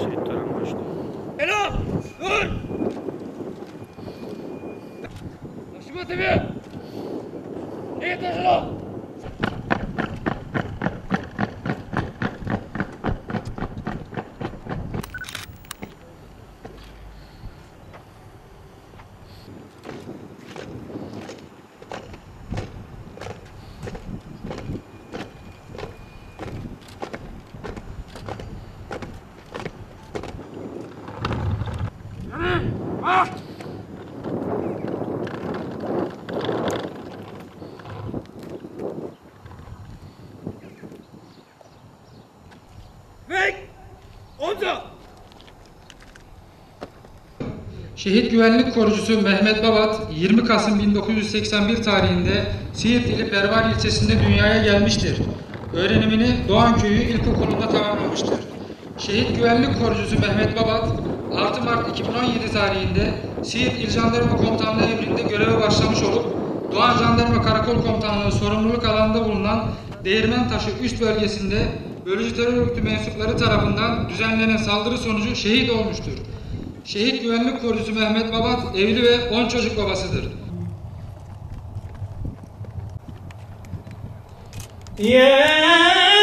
Şehit töreni başlıyor. Ela! Dur! Taşıma tabii! İyi taşıma! Ah! Weg! Unter! Şehit Güvenlik Korucusu Mehmet Babat 20 Kasım 1981 tarihinde Siirt ili Pervar ilçesinde dünyaya gelmiştir. Öğrenimini Doğan Köyü İlkokulu'nda tamamlamıştır. Şehit Güvenlik Korucusu Mehmet Babat 6 Mart 2017 tarihinde Siirt İl Jandarma Komutanlığı emrinde göreve başlamış olup Doğan Jandarma Karakol Komutanlığı sorumluluk alanında bulunan Değirmentaşı üst bölgesinde bölücü terör örgütü mensupları tarafından düzenlenen saldırı sonucu şehit olmuştur. Şehit Güvenlik Korucusu Mehmet Babat evli ve 10 çocuk babasıdır. Yeah!